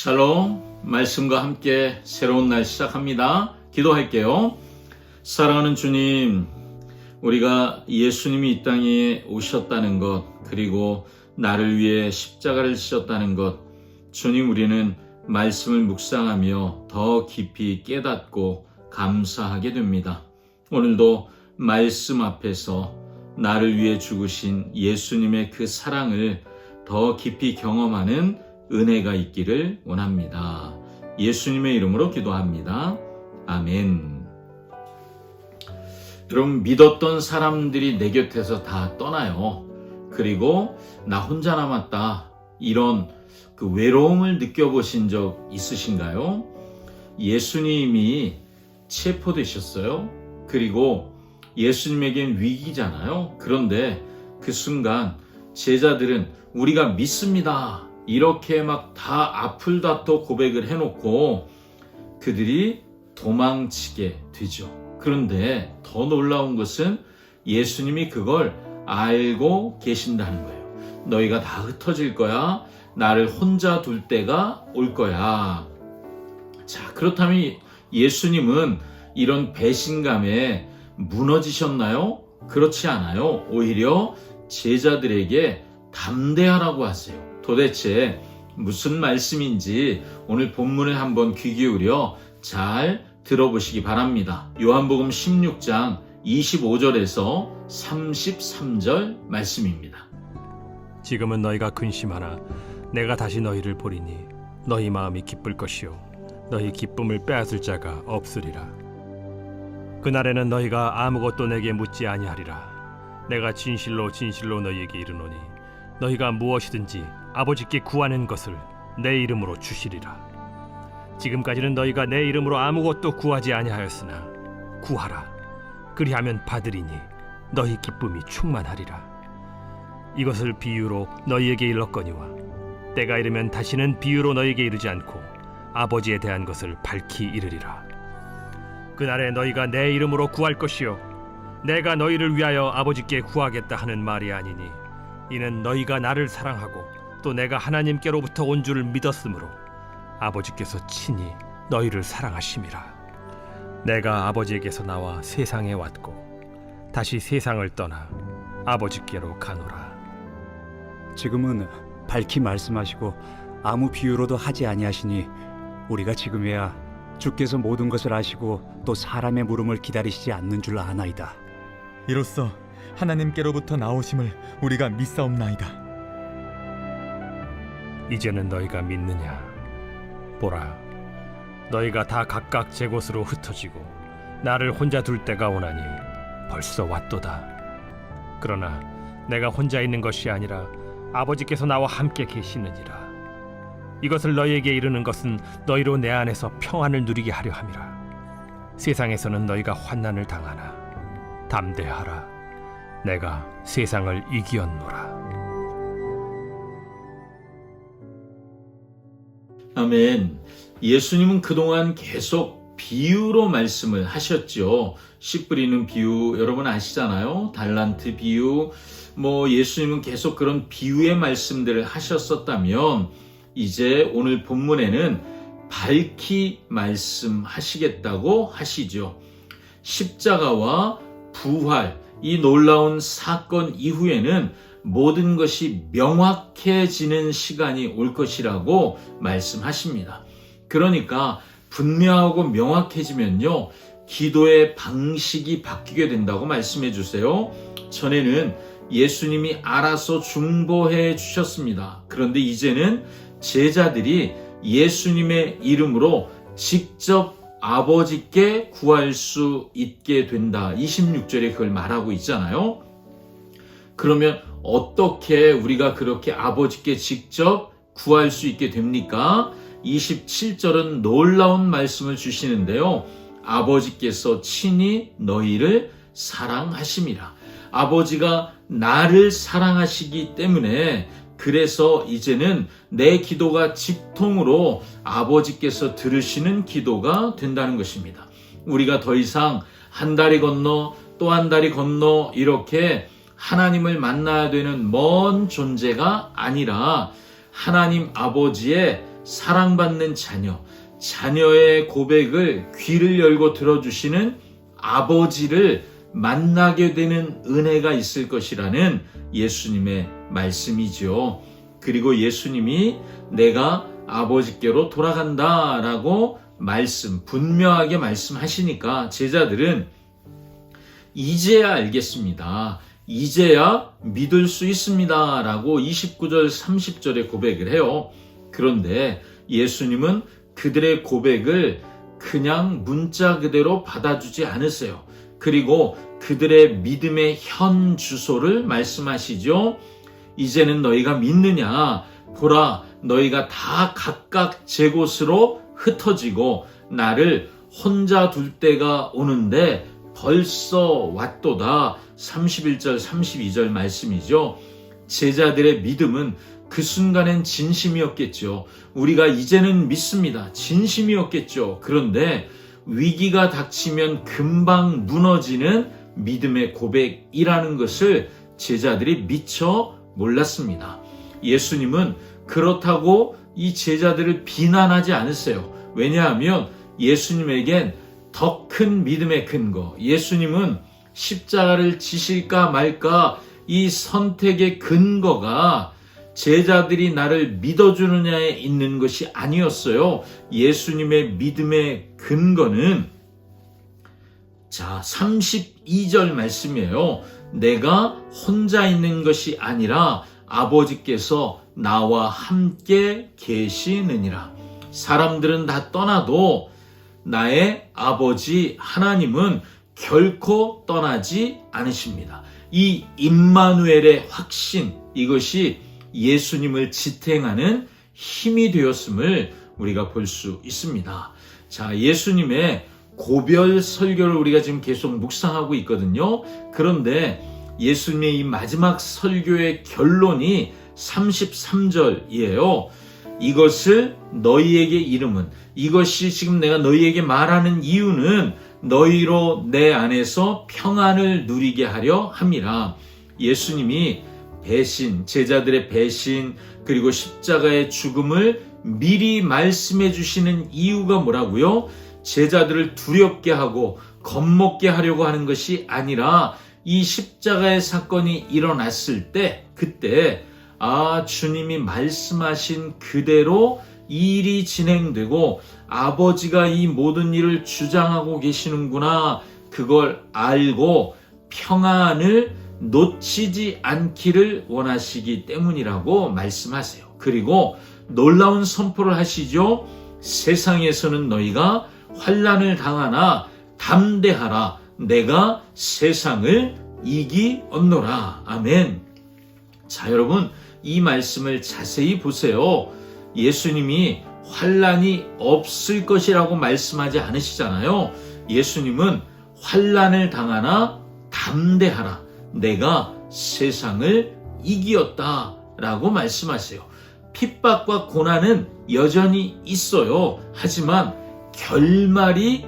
샬롬, 말씀과 함께 새로운 날 시작합니다. 기도할게요. 사랑하는 주님, 우리가 예수님이 이 땅에 오셨다는 것, 그리고 나를 위해 십자가를 지셨다는 것, 주님, 우리는 말씀을 묵상하며 더 깊이 깨닫고 감사하게 됩니다. 오늘도 말씀 앞에서 나를 위해 죽으신 예수님의 그 사랑을 더 깊이 경험하는 은혜가 있기를 원합니다. 예수님의 이름으로 기도합니다. 아멘. 여러분, 믿었던 사람들이 내 곁에서 다 떠나요. 그리고 나 혼자 남았다, 이런 그 외로움을 느껴보신 적 있으신가요? 예수님이 체포되셨어요. 그리고 예수님에겐 위기잖아요. 그런데 그 순간 제자들은 우리가 믿습니다, 이렇게 막 다 앞을 다퉈 고백을 해놓고 그들이 도망치게 되죠. 그런데 더 놀라운 것은 예수님이 그걸 알고 계신다는 거예요. 너희가 다 흩어질 거야. 나를 혼자 둘 때가 올 거야. 자, 그렇다면 예수님은 이런 배신감에 무너지셨나요? 그렇지 않아요. 오히려 제자들에게 담대하라고 하세요. 도대체 무슨 말씀인지 오늘 본문을 한번 귀 기울여 잘 들어보시기 바랍니다. 요한복음 16장 25절에서 33절 말씀입니다. 지금은 너희가 근심하나 내가 다시 너희를 보리니 너희 마음이 기쁠 것이요 너희 기쁨을 빼앗을 자가 없으리라. 그날에는 너희가 아무것도 내게 묻지 아니하리라. 내가 진실로 진실로 너희에게 이르노니 너희가 무엇이든지 아버지께 구하는 것을 내 이름으로 주시리라. 지금까지는 너희가 내 이름으로 아무것도 구하지 아니하였으나 구하라. 그리하면 받으리니 너희 기쁨이 충만하리라. 이것을 비유로 너희에게 일렀거니와 때가 이르면 다시는 비유로 너희에게 이르지 않고 아버지에 대한 것을 밝히 이르리라. 그날에 너희가 내 이름으로 구할 것이요 내가 너희를 위하여 아버지께 구하겠다 하는 말이 아니니 이는 너희가 나를 사랑하고 또 내가 하나님께로부터 온 줄을 믿었으므로 아버지께서 친히 너희를 사랑하심이라. 내가 아버지에게서 나와 세상에 왔고 다시 세상을 떠나 아버지께로 가노라. 지금은 밝히 말씀하시고 아무 비유로도 하지 아니하시니 우리가 지금에야 주께서 모든 것을 아시고 또 사람의 물음을 기다리시지 않는 줄 아나이다. 이로써 하나님께로부터 나오심을 우리가 믿사옵나이다. 이제는 너희가 믿느냐? 보라, 너희가 다 각각 제 곳으로 흩어지고 나를 혼자 둘 때가 오나니 벌써 왔도다. 그러나 내가 혼자 있는 것이 아니라 아버지께서 나와 함께 계시느니라. 이것을 너희에게 이르는 것은 너희로 내 안에서 평안을 누리게 하려 함이라. 세상에서는 너희가 환난을 당하나 담대하라. 내가 세상을 이기었노라. 아멘. 예수님은 그동안 계속 비유로 말씀을 하셨죠. 씨 뿌리는 비유 여러분 아시잖아요. 달란트 비유. 예수님은 계속 그런 비유의 말씀들을 하셨었다면 이제 오늘 본문에는 밝히 말씀하시겠다고 하시죠. 십자가와 부활, 이 놀라운 사건 이후에는 모든 것이 명확해지는 시간이 올 것이라고 말씀하십니다. 그러니까 분명하고 명확해지면요, 기도의 방식이 바뀌게 된다고 말씀해 주세요. 전에는 예수님이 알아서 중보해 주셨습니다. 그런데 이제는 제자들이 예수님의 이름으로 직접 아버지께 구할 수 있게 된다. 26절에 그걸 말하고 있잖아요. 그러면 어떻게 우리가 그렇게 아버지께 직접 구할 수 있게 됩니까? 27절은 놀라운 말씀을 주시는데요. 아버지께서 친히 너희를 사랑하심이라. 아버지가 나를 사랑하시기 때문에 그래서 이제는 내 기도가 직통으로 아버지께서 들으시는 기도가 된다는 것입니다. 우리가 더 이상 한 다리 건너 또 한 다리 건너 이렇게 하나님을 만나야 되는 먼 존재가 아니라 하나님 아버지의 사랑받는 자녀의 고백을 귀를 열고 들어주시는 아버지를 만나게 되는 은혜가 있을 것이라는 예수님의 말씀이죠. 그리고 예수님이 내가 아버지께로 돌아간다라고 분명하게 말씀하시니까 제자들은 이제야 알겠습니다. 이제야 믿을 수 있습니다. 라고 29절, 30절에 고백을 해요. 그런데 예수님은 그들의 고백을 그냥 문자 그대로 받아주지 않으세요. 그리고 그들의 믿음의 현 주소를 말씀하시죠. 이제는 너희가 믿느냐? 보라, 너희가 다 각각 제 곳으로 흩어지고 나를 혼자 둘 때가 오는데 벌써 왔도다. 31절, 32절 말씀이죠. 제자들의 믿음은 그 순간엔 진심이었겠죠. 우리가 이제는 믿습니다. 진심이었겠죠. 그런데 위기가 닥치면 금방 무너지는 믿음의 고백이라는 것을 제자들이 미처 몰랐습니다. 예수님은 그렇다고 이 제자들을 비난하지 않으세요. 왜냐하면 예수님에겐 더 큰 믿음의 근거, 예수님은 십자가를 지실까 말까 이 선택의 근거가 제자들이 나를 믿어주느냐에 있는 것이 아니었어요. 예수님의 믿음의 근거는 32절 말씀이에요. 내가 혼자 있는 것이 아니라 아버지께서 나와 함께 계시느니라. 사람들은 다 떠나도 나의 아버지 하나님은 결코 떠나지 않으십니다. 이 임마누엘의 확신, 이것이 예수님을 지탱하는 힘이 되었음을 우리가 볼 수 있습니다. 자, 예수님의 고별 설교를 우리가 지금 계속 묵상하고 있거든요. 그런데 예수님의 이 마지막 설교의 결론이 33절이에요. 이것을 너희에게 이름은, 이것이 지금 내가 너희에게 말하는 이유는 너희로 내 안에서 평안을 누리게 하려 함이라. 예수님이 제자들의 배신, 그리고 십자가의 죽음을 미리 말씀해 주시는 이유가 뭐라고요? 제자들을 두렵게 하고 겁먹게 하려고 하는 것이 아니라 이 십자가의 사건이 일어났을 때, 그때 주님이 말씀하신 그대로 일이 진행되고 아버지가 이 모든 일을 주장하고 계시는구나, 그걸 알고 평안을 놓치지 않기를 원하시기 때문이라고 말씀하세요. 그리고 놀라운 선포를 하시죠. 세상에서는 너희가 환난을 당하나 담대하라, 내가 세상을 이기었노라. 아멘. 자, 여러분, 이 말씀을 자세히 보세요. 예수님이 환난이 없을 것이라고 말씀하지 않으시잖아요. 예수님은 환난을 당하나 담대하라, 내가 세상을 이기었다 라고 말씀하세요. 핍박과 고난은 여전히 있어요. 하지만 결말이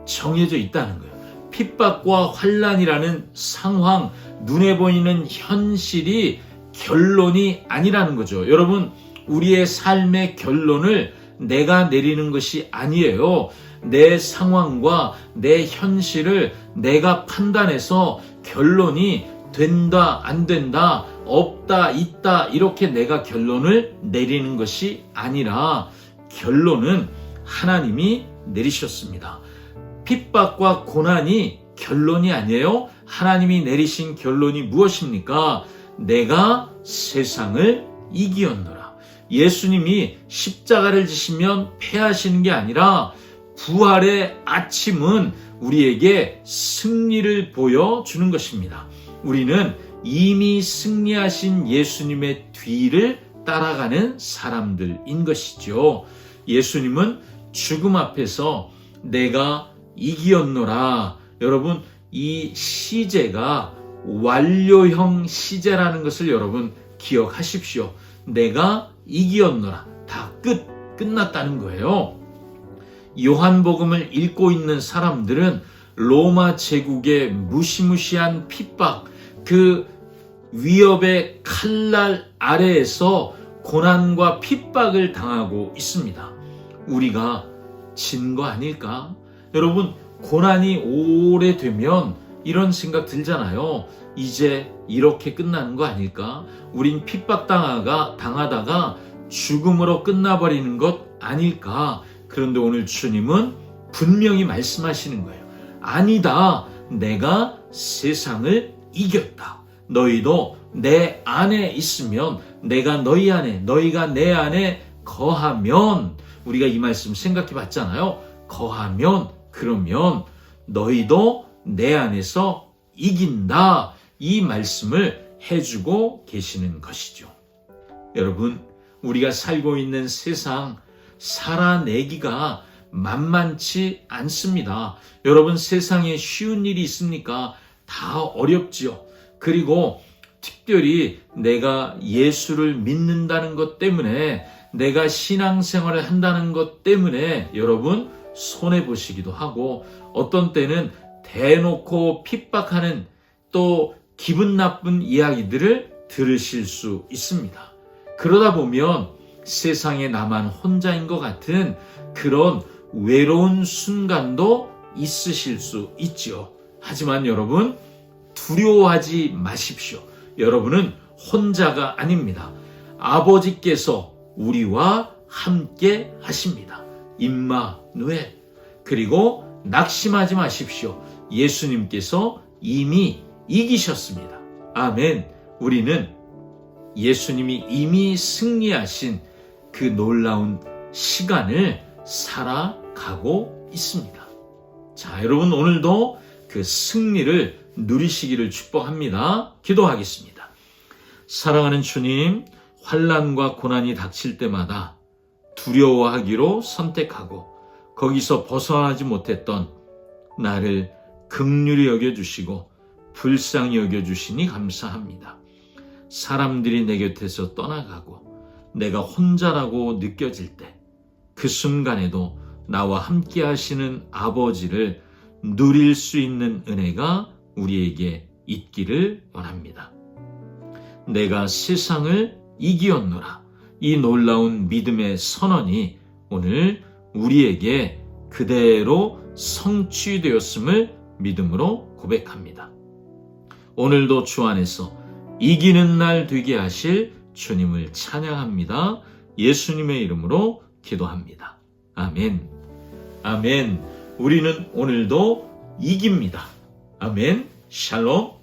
정해져 있다는 거예요. 핍박과 환난이라는 상황, 눈에 보이는 현실이 결론이 아니라는 거죠. 여러분, 우리의 삶의 결론을 내가 내리는 것이 아니에요. 내 상황과 내 현실을 내가 판단해서 결론이 된다, 안 된다, 없다, 있다, 이렇게 내가 결론을 내리는 것이 아니라 결론은 하나님이 내리셨습니다. 핍박과 고난이 결론이 아니에요. 하나님이 내리신 결론이 무엇입니까? 내가 세상을 이기었노라. 예수님이 십자가를 지시면 패하시는 게 아니라 부활의 아침은 우리에게 승리를 보여주는 것입니다. 우리는 이미 승리하신 예수님의 뒤를 따라가는 사람들인 것이죠. 예수님은 죽음 앞에서 내가 이기었노라. 여러분, 이 시제가 완료형 시제라는 것을 여러분 기억하십시오. 내가 이기었노라. 다 끝났다는 거예요. 요한복음을 읽고 있는 사람들은 로마 제국의 무시무시한 핍박, 그 위협의 칼날 아래에서 고난과 핍박을 당하고 있습니다. 우리가 진 거 아닐까? 여러분, 고난이 오래되면 이런 생각 들잖아요. 이제 이렇게 끝나는 거 아닐까? 우린 핍박당하다가 죽음으로 끝나버리는 것 아닐까? 그런데 오늘 주님은 분명히 말씀하시는 거예요. 아니다. 내가 세상을 이겼다. 너희도 내 안에 있으면, 내가 너희 안에, 너희가 내 안에 거하면, 우리가 이 말씀 생각해 봤잖아요. 거하면, 그러면 너희도 내 안에서 이긴다. 이 말씀을 해주고 계시는 것이죠. 여러분, 우리가 살고 있는 세상 살아내기가 만만치 않습니다. 여러분, 세상에 쉬운 일이 있습니까? 다 어렵지요. 그리고 특별히 내가 예수를 믿는다는 것 때문에, 내가 신앙생활을 한다는 것 때문에 여러분 손해보시기도 하고, 어떤 때는 대놓고 핍박하는 또 기분 나쁜 이야기들을 들으실 수 있습니다. 그러다 보면 세상에 나만 혼자인 것 같은 그런 외로운 순간도 있으실 수 있죠. 하지만 여러분, 두려워하지 마십시오. 여러분은 혼자가 아닙니다. 아버지께서 우리와 함께 하십니다. 임마누엘. 그리고 낙심하지 마십시오. 예수님께서 이미 이기셨습니다. 아멘. 우리는 예수님이 이미 승리하신 그 놀라운 시간을 살아가고 있습니다. 자, 여러분, 오늘도 그 승리를 누리시기를 축복합니다. 기도하겠습니다. 사랑하는 주님, 환난과 고난이 닥칠 때마다 두려워하기로 선택하고 거기서 벗어나지 못했던 나를 긍휼히 여겨주시고 불쌍히 여겨주시니 감사합니다. 사람들이 내 곁에서 떠나가고 내가 혼자라고 느껴질 때, 그 순간에도 나와 함께 하시는 아버지를 누릴 수 있는 은혜가 우리에게 있기를 원합니다. 내가 세상을 이기었노라. 이 놀라운 믿음의 선언이 오늘 우리에게 그대로 성취되었음을 믿음으로 고백합니다. 오늘도 주 안에서 이기는 날 되게 하실 주님을 찬양합니다. 예수님의 이름으로 기도합니다. 아멘. 아멘. 우리는 오늘도 이깁니다. 아멘. 샬롬.